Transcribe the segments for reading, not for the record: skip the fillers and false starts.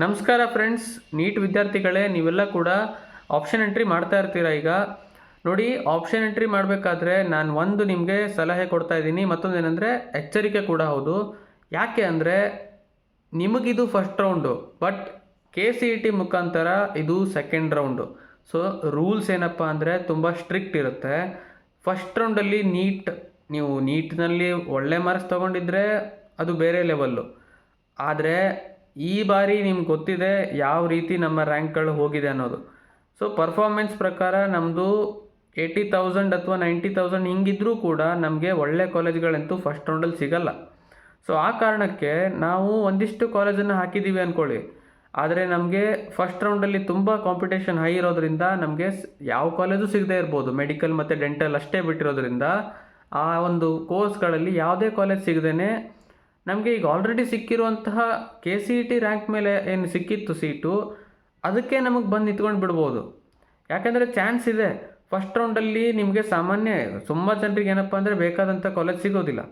ನಮಸ್ಕಾರ friends, neat ವಿದ್ಯಾರ್ಥಿಗಳೇ, ನೀವೆಲ್ಲ ಕೂಡ ಆಪ್ಷನ್ ಎಂಟ್ರಿ ಮಾಡ್ತಾ ಇರ್ತೀರಾ. ಈಗ ನೋಡಿ, ಆಪ್ಷನ್ ಎಂಟ್ರಿ ಮಾಡಬೇಕಾದ್ರೆ ನಾನು ಒಂದು ನಿಮಗೆ ಸಲಹೆ ಕೊಡ್ತಾ ಇದ್ದೀನಿ, ಮತ್ತೊಂದು ಏನಂದರೆ ಎಚ್ಚರಿಕೆ ಕೂಡ ಹೌದು. ಯಾಕೆ ಅಂದರೆ ನಿಮಗಿದು ಫಸ್ಟ್ ರೌಂಡು, ಬಟ್ KCET ಮುಖಾಂತರ ಇದು ಸೆಕೆಂಡ್ ರೌಂಡು. ಸೊ ರೂಲ್ಸ್ ಏನಪ್ಪ ಅಂದರೆ ತುಂಬ ಸ್ಟ್ರಿಕ್ಟ್ ಇರುತ್ತೆ. ಫಸ್ಟ್ ರೌಂಡಲ್ಲಿ ನೀವು ನೀಟ್ನಲ್ಲಿ ಒಳ್ಳೆ ಮಾರ್ಕ್ಸ್ ತೊಗೊಂಡಿದ್ರೆ ಅದು ಬೇರೆ ಲೆವೆಲ್ಲು. ಆದರೆ ಈ ಬಾರಿ ನಿಮ್ಗೆ ಗೊತ್ತಿದೆ ಯಾವ ರೀತಿ ನಮ್ಮ ರ್ಯಾಂಕ್ಗಳು ಹೋಗಿದೆ ಅನ್ನೋದು. ಸೊ ಪರ್ಫಾರ್ಮೆನ್ಸ್ ಪ್ರಕಾರ ನಮ್ಮದು 80,000 ಅಥವಾ 90,000 ಹಿಂಗಿದ್ರೂ ಕೂಡ ನಮಗೆ ಒಳ್ಳೆ ಕಾಲೇಜ್ಗಳಂತೂ ಫಸ್ಟ್ ರೌಂಡಲ್ಲಿ ಸಿಗಲ್ಲ. ಸೊ ಆ ಕಾರಣಕ್ಕೆ ನಾವು ಒಂದಿಷ್ಟು ಕಾಲೇಜನ್ನು ಹಾಕಿದ್ದೀವಿ ಅಂದ್ಕೊಳ್ಳಿ, ಆದರೆ ನಮಗೆ ಫಸ್ಟ್ ರೌಂಡಲ್ಲಿ ತುಂಬ ಕಾಂಪಿಟೇಷನ್ ಹೈ ಇರೋದ್ರಿಂದ ನಮಗೆ ಯಾವ ಕಾಲೇಜು ಸಿಗದೇ ಇರ್ಬೋದು. ಮೆಡಿಕಲ್ ಮತ್ತು ಡೆಂಟಲ್ ಅಷ್ಟೇ ಬಿಟ್ಟಿರೋದ್ರಿಂದ ಆ ಒಂದು ಕೋರ್ಸ್ಗಳಲ್ಲಿ ಯಾವುದೇ ಕಾಲೇಜ್ ಸಿಗದೇ ನಮಗೆ ಈಗ ಆಲ್ರೆಡಿ ಸಿಕ್ಕಿರುವಂತಹ KCET ರ್ಯಾಂಕ್ ಮೇಲೆ ಏನು ಸಿಕ್ಕಿತ್ತು ಸೀಟು, ಅದಕ್ಕೆ ನಮಗೆ ಬಂದು ನಿಂತ್ಕೊಂಡು ಬಿಡ್ಬೋದು. ಯಾಕೆಂದರೆ ಚಾನ್ಸ್ ಇದೆ. ಫಸ್ಟ್ ರೌಂಡಲ್ಲಿ ನಿಮಗೆ ಸಾಮಾನ್ಯ ತುಂಬ ಜನರಿಗೆ ಏನಪ್ಪ ಅಂದರೆ ಬೇಕಾದಂಥ ಕಾಲೇಜ್ ಸಿಗೋದಿಲ್ಲ.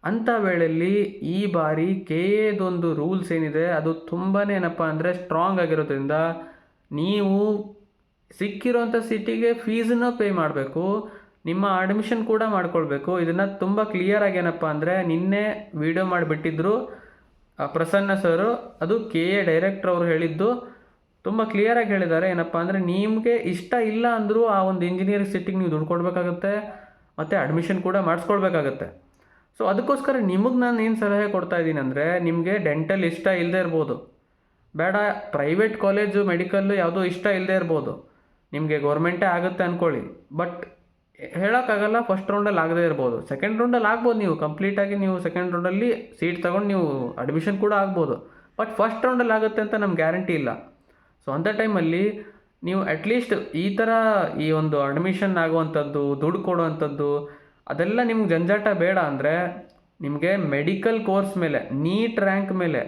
ಅಂಥ ವೇಳೆಯಲ್ಲಿ ಈ ಬಾರಿ KAದೊಂದು ರೂಲ್ಸ್ ಏನಿದೆ ಅದು ತುಂಬಾ ಏನಪ್ಪ ಅಂದರೆ ಸ್ಟ್ರಾಂಗ್ ಆಗಿರೋದ್ರಿಂದ ನೀವು ಸಿಕ್ಕಿರೋಂಥ ಸೀಟಿಗೆ ಫೀಸನ್ನು ಪೇ ಮಾಡಬೇಕು, ನಿಮ್ಮ ಅಡ್ಮಿಷನ್ ಕೂಡ ಮಾಡ್ಕೊಳ್ಬೇಕು. ಇದನ್ನು ತುಂಬ ಕ್ಲಿಯರಾಗಿ ಏನಪ್ಪ ಅಂದರೆ ನಿನ್ನೆ ವಿಡಿಯೋ ಮಾಡಿಬಿಟ್ಟಿದ್ರು ಪ್ರಸನ್ನ ಸರು. ಅದು KA ಡೈರೆಕ್ಟ್ರ್ ಅವರು ಹೇಳಿದ್ದು ತುಂಬ ಕ್ಲಿಯರಾಗಿ ಹೇಳಿದ್ದಾರೆ. ಏನಪ್ಪ ಅಂದರೆ ನಿಮಗೆ ಇಷ್ಟ ಇಲ್ಲ ಅಂದರೂ ಆ ಒಂದು ಇಂಜಿನಿಯರಿಂಗ್ ಸೀಟಿಗೆ ನೀವು ದುಡ್ಡು ಕೊಡಬೇಕಾಗತ್ತೆ ಮತ್ತು ಅಡ್ಮಿಷನ್ ಕೂಡ ಮಾಡಿಸ್ಕೊಳ್ಬೇಕಾಗತ್ತೆ. ಸೊ ಅದಕ್ಕೋಸ್ಕರ ನಿಮಗೆ ನಾನು ಏನು ಸಲಹೆ ಕೊಡ್ತಾ ಇದ್ದೀನಿ ಅಂದರೆ, ನಿಮಗೆ ಡೆಂಟಲ್ ಇಷ್ಟ ಇಲ್ಲದೆ ಇರ್ಬೋದು, ಬೇಡ ಪ್ರೈವೇಟ್ ಕಾಲೇಜು ಮೆಡಿಕಲ್ಲು ಯಾವುದೋ ಇಷ್ಟ ಇಲ್ಲದೆ ಇರ್ಬೋದು, ನಿಮಗೆ ಗೌರ್ಮೆಂಟೇ ಆಗುತ್ತೆ ಅಂದ್ಕೊಳ್ಳಿ. ಬಟ್ ಹೇಳೋಕ್ಕಾಗಲ್ಲ, ಫಸ್ಟ್ ರೌಂಡಲ್ಲಿ ಆಗದೇ ಇರ್ಬೋದು, ಸೆಕೆಂಡ್ ರೌಂಡಲ್ಲಿ ಆಗ್ಬೋದು. ನೀವು ಕಂಪ್ಲೀಟಾಗಿ ನೀವು ಸೆಕೆಂಡ್ ರೌಂಡಲ್ಲಿ ಸೀಟ್ ತೊಗೊಂಡು ನೀವು ಅಡ್ಮಿಷನ್ ಕೂಡ ಆಗ್ಬೋದು. ಬಟ್ ಫಸ್ಟ್ ರೌಂಡಲ್ಲಿ ಆಗುತ್ತೆ ಅಂತ ನಮ್ಗೆ ಗ್ಯಾರಂಟಿ ಇಲ್ಲ. ಸೊ ಅಂಥ ಟೈಮಲ್ಲಿ ನೀವು ಅಟ್ಲೀಸ್ಟ್ ಈ ಥರ ಈ ಒಂದು ಅಡ್ಮಿಷನ್ ಆಗುವಂಥದ್ದು, ದುಡ್ಡು ಕೊಡುವಂಥದ್ದು ಅದೆಲ್ಲ ನಿಮ್ಗೆ ಜಂಜಾಟ ಬೇಡ ಅಂದರೆ ನಿಮಗೆ ಮೆಡಿಕಲ್ ಕೋರ್ಸ್ ಮೇಲೆ ನೀಟ್ ರ್ಯಾಂಕ್ ಮೇಲೆ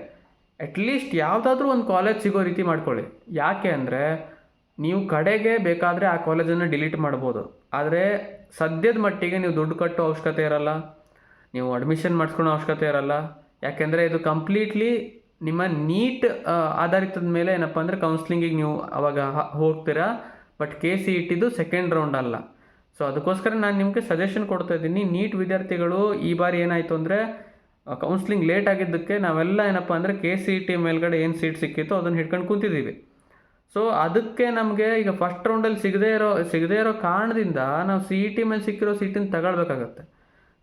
ಅಟ್ಲೀಸ್ಟ್ ಯಾವುದಾದ್ರೂ ಒಂದು ಕಾಲೇಜ್ ಸಿಗೋ ರೀತಿ ಮಾಡ್ಕೊಳ್ಳಿ. ಯಾಕೆ ಅಂದರೆ ನೀವು ಕಡೆಗೆ ಬೇಕಾದರೆ ಆ ಕಾಲೇಜನ್ನು ಡಿಲೀಟ್ ಮಾಡ್ಬೋದು, ಆದರೆ ಸದ್ಯದ ಮಟ್ಟಿಗೆ ನೀವು ದುಡ್ಡು ಕಟ್ಟೋ ಅವಶ್ಯಕತೆ ಇರಲ್ಲ, ನೀವು ಅಡ್ಮಿಷನ್ ಮಾಡಿಸ್ಕೊಳೋ ಅವಶ್ಯಕತೆ ಇರಲ್ಲ. ಯಾಕೆಂದರೆ ಇದು ಕಂಪ್ಲೀಟ್ಲಿ ನಿಮ್ಮ ನೀಟ್ ಆಧಾರಿತದ ಮೇಲೆ ಏನಪ್ಪ ಅಂದರೆ ಕೌನ್ಸ್ಲಿಂಗಿಗೆ ನೀವು ಅವಾಗ ಹೋಗ್ತೀರಾ. ಬಟ್ KCETದು ಸೆಕೆಂಡ್ ರೌಂಡ್ ಅಲ್ಲ. ಸೊ ಅದಕ್ಕೋಸ್ಕರ ನಾನು ನಿಮಗೆ ಸಜೆಷನ್ ಕೊಡ್ತಾ ಇದ್ದೀನಿ. ನೀಟ್ ವಿದ್ಯಾರ್ಥಿಗಳು ಈ ಬಾರಿ ಏನಾಯಿತು ಅಂದರೆ ಕೌನ್ಸ್ಲಿಂಗ್ ಲೇಟ್ ಆಗಿದ್ದಕ್ಕೆ ನಾವೆಲ್ಲ ಏನಪ್ಪ ಅಂದರೆ KCET ಮೇಲ್ಗಡೆ ಏನು ಸೀಟ್ ಸಿಕ್ಕಿತ್ತು ಅದನ್ನು ಹಿಡ್ಕೊಂಡು ಕೂತಿದ್ದೀವಿ. ಸೊ ಅದಕ್ಕೆ ನಮಗೆ ಈಗ ಫಸ್ಟ್ ರೌಂಡಲ್ಲಿ ಸಿಗದೇ ಇರೋ ಕಾರಣದಿಂದ ನಾವು CET ಮೇಲೆ ಸಿಕ್ಕಿರೋ ಸೀಟನ್ನು ತಗೊಳ್ಬೇಕಾಗತ್ತೆ.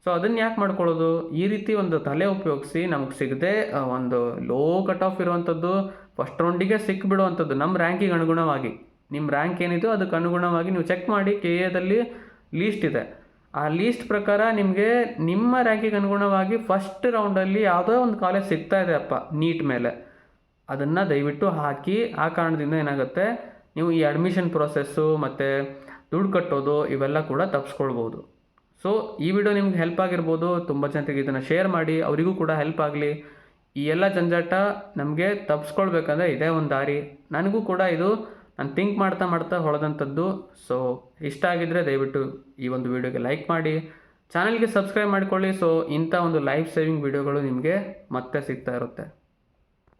ಸೊ ಅದನ್ನು ಯಾಕೆ ಮಾಡ್ಕೊಳ್ಳೋದು? ಈ ರೀತಿ ಒಂದು ತಲೆ ಉಪಯೋಗಿಸಿ ನಮಗೆ ಸಿಗದೆ ಒಂದು ಲೋ ಕಟ್ ಆಫ್ ಇರುವಂಥದ್ದು ಫಸ್ಟ್ ರೌಂಡಿಗೆ ಸಿಕ್ಕಿಬಿಡುವಂಥದ್ದು ನಮ್ಮ ರ್ಯಾಂಕಿಗೆ ಅನುಗುಣವಾಗಿ. ನಿಮ್ಮ ರ್ಯಾಂಕ್ ಏನಿದೆಯೋ ಅದಕ್ಕೆ ಅನುಗುಣವಾಗಿ ನೀವು ಚೆಕ್ ಮಾಡಿ. KAದಲ್ಲಿ ಲೀಸ್ಟ್ ಇದೆ, ಆ ಲೀಸ್ಟ್ ಪ್ರಕಾರ ನಿಮಗೆ ನಿಮ್ಮ ರ್ಯಾಂಕಿಗೆ ಅನುಗುಣವಾಗಿ ಫಸ್ಟ್ ರೌಂಡಲ್ಲಿ ಯಾವುದೋ ಒಂದು ಕಾಲೇಜ್ ಸಿಗ್ತಾ ಇದೆ ಅಪ್ಪ ನೀಟ್ ಮೇಲೆ, ಅದನ್ನು ದಯವಿಟ್ಟು ಹಾಕಿ. ಆ ಕಾರಣದಿಂದ ಏನಾಗುತ್ತೆ, ನೀವು ಈ ಅಡ್ಮಿಷನ್ ಪ್ರೊಸೆಸ್ಸು ಮತ್ತು ದುಡ್ಡು ಕಟ್ಟೋದು ಇವೆಲ್ಲ ಕೂಡ ತಪ್ಪಿಸ್ಕೊಳ್ಬೋದು. ಸೊ ಈ ವಿಡಿಯೋ ನಿಮ್ಗೆ ಹೆಲ್ಪ್ ಆಗಿರ್ಬೋದು. ತುಂಬ ಜನರಿಗೆ ಇದನ್ನು ಶೇರ್ ಮಾಡಿ, ಅವರಿಗೂ ಕೂಡ ಹೆಲ್ಪ್ ಆಗಲಿ. ಈ ಎಲ್ಲ ಜಂಜಾಟ ನಮಗೆ ತಪ್ಪಿಸ್ಕೊಳ್ಬೇಕಂದ್ರೆ ಇದೇ ಒಂದು ದಾರಿ. ನನಗೂ ಕೂಡ ಇದು ನಾನು ಥಿಂಕ್ ಮಾಡ್ತಾ ಹೊಳೆದಂಥದ್ದು. ಸೊ ಇಷ್ಟ ಆಗಿದ್ದರೆ ದಯವಿಟ್ಟು ಈ ಒಂದು ವಿಡಿಯೋಗೆ ಲೈಕ್ ಮಾಡಿ, ಚಾನಲ್ಗೆ ಸಬ್ಸ್ಕ್ರೈಬ್ ಮಾಡಿಕೊಳ್ಳಿ. ಸೊ ಇಂಥ ಒಂದು ಲೈಫ್ ಸೇವಿಂಗ್ ವಿಡಿಯೋಗಳು ನಿಮಗೆ ಮತ್ತೆ ಸಿಗ್ತಾ ಇರುತ್ತೆ.